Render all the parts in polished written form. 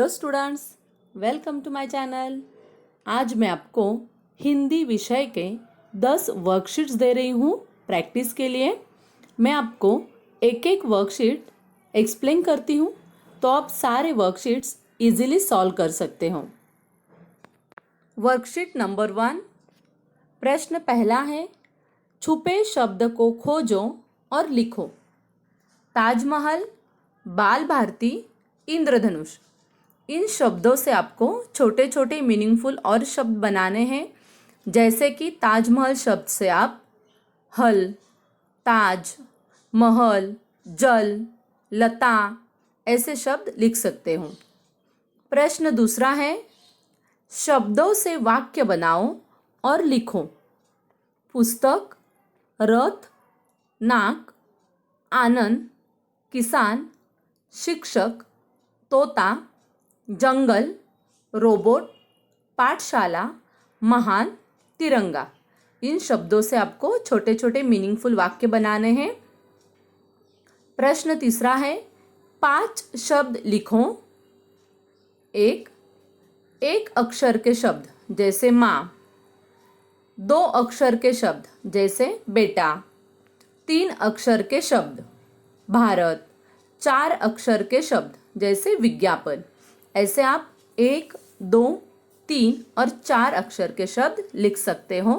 Hello students, welcome to my channel. आज मैं आपको हिंदी विषय के 10 वर्कशीट्स दे रही हूँ प्रैक्टिस के लिए। मैं आपको एक एक वर्कशीट एक्सप्लेन करती हूँ तो आप सारे वर्कशीट्स इजीली सॉल्व कर सकते हो। वर्कशीट नंबर 1, प्रश्न पहला है, छुपे शब्द को खोजो और लिखो। ताजमहल, बाल भारती, इंद्रधनुष। इन शब्दों से आपको छोटे छोटे मीनिंगफुल और शब्द बनाने हैं। जैसे कि ताजमहल शब्द से आप हल, ताज, महल, जल, लता ऐसे शब्द लिख सकते हो। प्रश्न दूसरा है, शब्दों से वाक्य बनाओ और लिखो। पुस्तक, रथ, नाक, आनंद, किसान, शिक्षक, तोता, जंगल, रोबोट, पाठशाला, महान, तिरंगा। इन शब्दों से आपको छोटे छोटे मीनिंगफुल वाक्य बनाने हैं। प्रश्न तीसरा है, 5 शब्द लिखो। एक अक्षर के शब्द जैसे माँ, 2 अक्षर के शब्द जैसे बेटा, 3 अक्षर के शब्द भारत, 4 अक्षर के शब्द जैसे विज्ञापन। ऐसे आप 1, 2, 3 और 4 अक्षर के शब्द लिख सकते हो।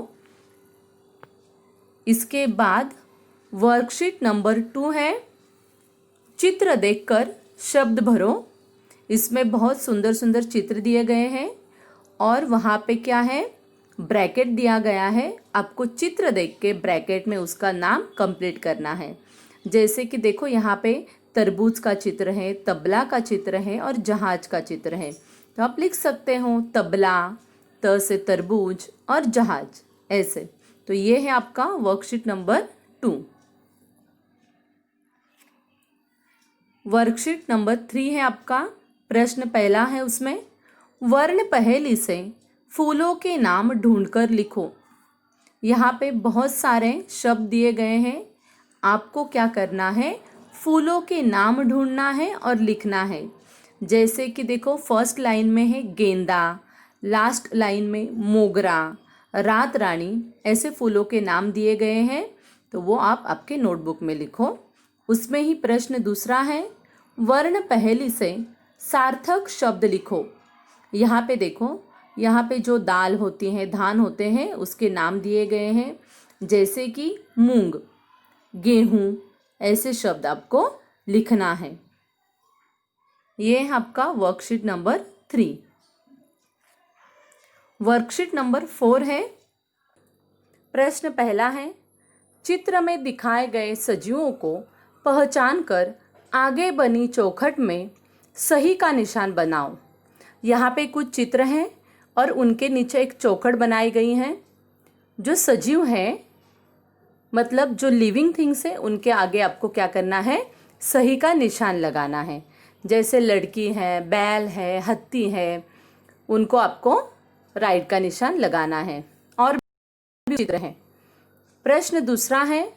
इसके बाद वर्कशीट नंबर 2 है, चित्र देखकर शब्द भरो। इसमें बहुत सुंदर सुंदर चित्र दिए गए हैं और वहाँ पे क्या है, ब्रैकेट दिया गया है। आपको चित्र देख के ब्रैकेट में उसका नाम कंप्लीट करना है। जैसे कि देखो, यहाँ पे तरबूज का चित्र है, तबला का चित्र है और जहाज का चित्र है। तो आप लिख सकते हो तबला, त से तरबूज और जहाज ऐसे। तो ये है आपका वर्कशीट नंबर 2। वर्कशीट नंबर 3 है आपका। प्रश्न पहला है, उसमें वर्ण पहेली से फूलों के नाम ढूंढकर लिखो। यहाँ पे बहुत सारे शब्द दिए गए हैं। आपको क्या करना है, फूलों के नाम ढूंढना है और लिखना है। जैसे कि देखो, फर्स्ट लाइन में है गेंदा, लास्ट लाइन में मोगरा, रात रानी, ऐसे फूलों के नाम दिए गए हैं। तो वो आप आपके नोटबुक में लिखो। उसमें ही प्रश्न दूसरा है, वर्ण पहेली से सार्थक शब्द लिखो। यहाँ पे देखो, यहाँ पे जो दाल होती है, धान होते हैं, उसके नाम दिए गए हैं। जैसे कि मूंग, गेहूँ, ऐसे शब्द आपको लिखना है। ये है आपका वर्कशीट नंबर 3। वर्कशीट नंबर 4 है। प्रश्न पहला है, चित्र में दिखाए गए सजीवों को पहचान कर आगे बनी चौखट में सही का निशान बनाओ। यहाँ पे कुछ चित्र हैं और उनके नीचे एक चौखट बनाई गई है। जो सजीव है, मतलब जो लिविंग थिंग्स है, उनके आगे आपको क्या करना है, सही का निशान लगाना है। जैसे लड़की है, बैल है, हत्ती है, उनको आपको राइट का निशान लगाना है। और भी चित्र हैं। प्रश्न दूसरा है,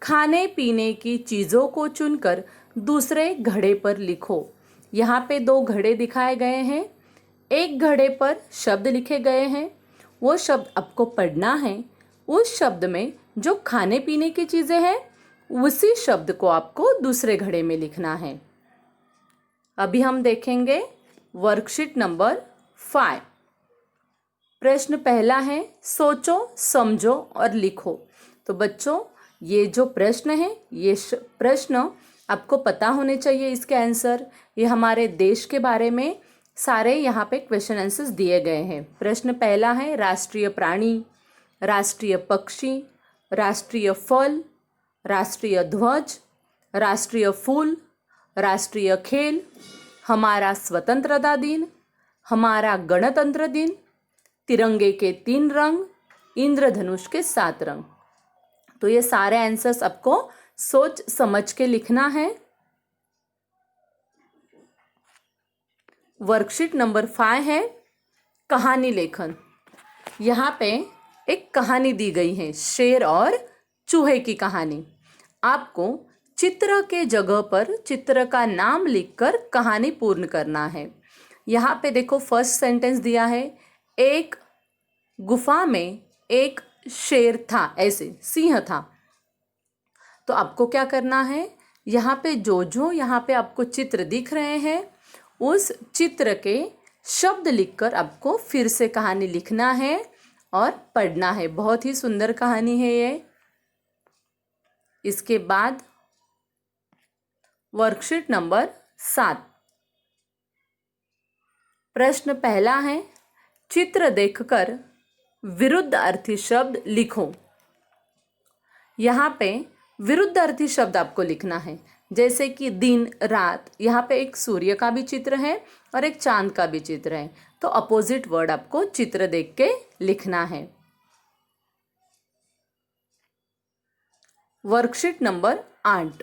खाने पीने की चीज़ों को चुनकर दूसरे घड़े पर लिखो। यहाँ पे 2 घड़े दिखाए गए हैं। एक घड़े पर शब्द लिखे गए हैं। वो शब्द आपको पढ़ना है। उस शब्द में जो खाने पीने की चीज़ें हैं, उसी शब्द को आपको दूसरे घड़े में लिखना है। अभी हम देखेंगे वर्कशीट नंबर 5। प्रश्न पहला है, सोचो, समझो और लिखो। तो बच्चों, ये जो प्रश्न है, ये प्रश्न आपको पता होने चाहिए इसके आंसर। ये हमारे देश के बारे में सारे यहाँ पे क्वेश्चन आंसर्स दिए गए हैं। प्रश्न पहला है, राष्ट्रीय प्राणी, राष्ट्रीय पक्षी, राष्ट्रीय फल, राष्ट्रीय ध्वज, राष्ट्रीय फूल, राष्ट्रीय खेल, हमारा स्वतंत्रता दिन, हमारा गणतंत्र दिन, तिरंगे के 3 रंग, इंद्रधनुष के 7 रंग। तो ये सारे आंसर्स आपको सोच समझ के लिखना है। वर्कशीट नंबर 5 है, कहानी लेखन। यहाँ पे एक कहानी दी गई है, शेर और चूहे की कहानी। आपको चित्र के जगह पर चित्र का नाम लिखकर कहानी पूर्ण करना है। यहाँ पे देखो फर्स्ट सेंटेंस दिया है, एक गुफा में एक शेर था, ऐसे सिंह था। तो आपको क्या करना है, यहाँ पे जो यहाँ पे आपको चित्र दिख रहे हैं उस चित्र के शब्द लिखकर आपको फिर से कहानी लिखना है और पढ़ना है। बहुत ही सुंदर कहानी है ये। इसके बाद वर्कशीट नंबर 7। प्रश्न पहला है, चित्र देखकर विरुद्ध अर्थी शब्द लिखो। यहाँ पे विरुद्ध अर्थी शब्द आपको लिखना है, जैसे कि दिन रात। यहाँ पे एक सूर्य का भी चित्र है और एक चांद का भी चित्र है, तो अपोजिट वर्ड आपको चित्र देख के लिखना है। Worksheet number 8।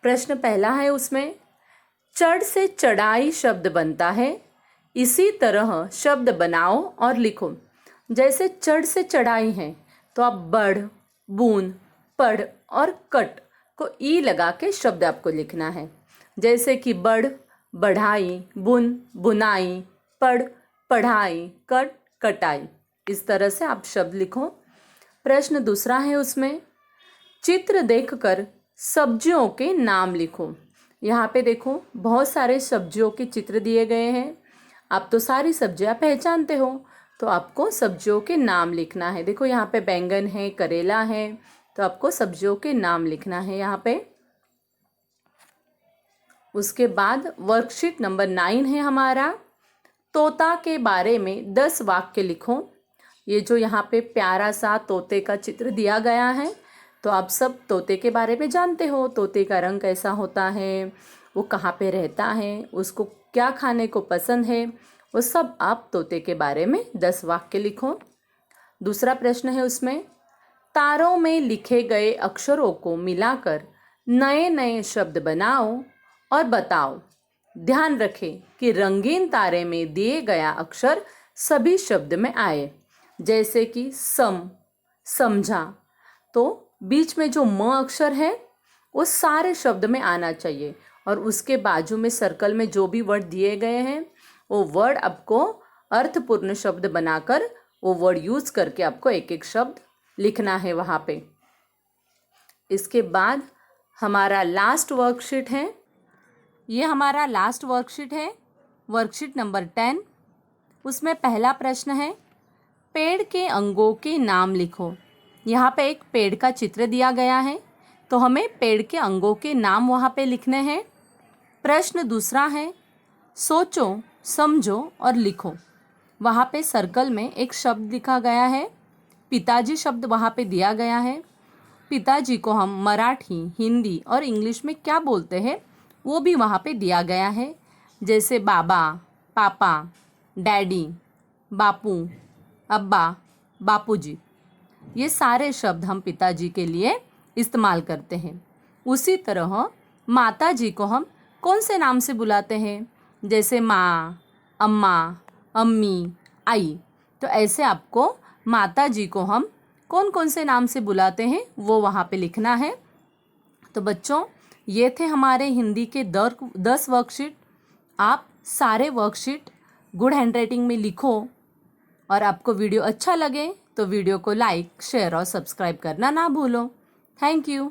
प्रश्न पहला है, उसमें चढ़ से चढ़ाई शब्द बनता है, इसी तरह शब्द बनाओ और लिखो। जैसे चढ़ से चढ़ाई है तो आप बढ़, बूंद, पढ़ और कट को ई लगा के शब्द आपको लिखना है। जैसे कि बढ़, बढ़ाई, बुन, बुनाई, पढ़, पढ़ाई, कट, कटाई। इस तरह से आप शब्द लिखो। प्रश्न दूसरा है, उसमें चित्र देखकर सब्जियों के नाम लिखो। यहाँ पे देखो बहुत सारे सब्जियों के चित्र दिए गए हैं। आप तो सारी सब्जियाँ पहचानते हो, तो आपको सब्जियों के नाम लिखना है। देखो यहाँ पे बैंगन है, करेला है, तो आपको सब्जियों के नाम लिखना है यहाँ पे। उसके बाद वर्कशीट नंबर 9 है हमारा, तोता के बारे में 10 वाक्य लिखो। ये जो यहाँ पे प्यारा सा तोते का चित्र दिया गया है, तो आप सब तोते के बारे में जानते हो। तोते का रंग कैसा होता है, वो कहाँ पे रहता है, उसको क्या खाने को पसंद है, वो सब आप तोते के बारे में 10 वाक्य लिखो। दूसरा प्रश्न है, उसमें तारों में लिखे गए अक्षरों को मिलाकर नए नए शब्द बनाओ और बताओ। ध्यान रखें कि रंगीन तारे में दिए गया अक्षर सभी शब्द में आए। जैसे कि सम, समझा, तो बीच में जो म अक्षर है वो सारे शब्द में आना चाहिए, और उसके बाजू में सर्कल में जो भी वर्ड दिए गए हैं वो वर्ड आपको अर्थपूर्ण शब्द बनाकर वो वर्ड यूज़ करके आपको एक एक शब्द लिखना है वहाँ पे। इसके बाद हमारा लास्ट वर्कशीट है, ये हमारा लास्ट वर्कशीट है, वर्कशीट नंबर 10। उसमें पहला प्रश्न है, पेड़ के अंगों के नाम लिखो। यहाँ पे एक पेड़ का चित्र दिया गया है, तो हमें पेड़ के अंगों के नाम वहाँ पे लिखने हैं। प्रश्न दूसरा है, सोचो, समझो और लिखो। वहाँ पे सर्कल में एक शब्द लिखा गया है, पिताजी शब्द वहाँ पे दिया गया है। पिताजी को हम मराठी, हिंदी और इंग्लिश में क्या बोलते हैं वो भी वहाँ पे दिया गया है। जैसे बाबा, पापा, डैडी, बापू, अब्बा, बापूजी, ये सारे शब्द हम पिताजी के लिए इस्तेमाल करते हैं। उसी तरह माता जी को हम कौन से नाम से बुलाते हैं, जैसे माँ, अम्मा, अम्मी, आई। तो ऐसे आपको माता जी को हम कौन कौन से नाम से बुलाते हैं वो वहाँ पे लिखना है। तो बच्चों, ये थे हमारे हिंदी के 10 वर्कशीट। आप सारे वर्कशीट गुड हैंडराइटिंग में लिखो, और आपको वीडियो अच्छा लगे तो वीडियो को लाइक, शेयर और सब्सक्राइब करना ना भूलो। Thank you.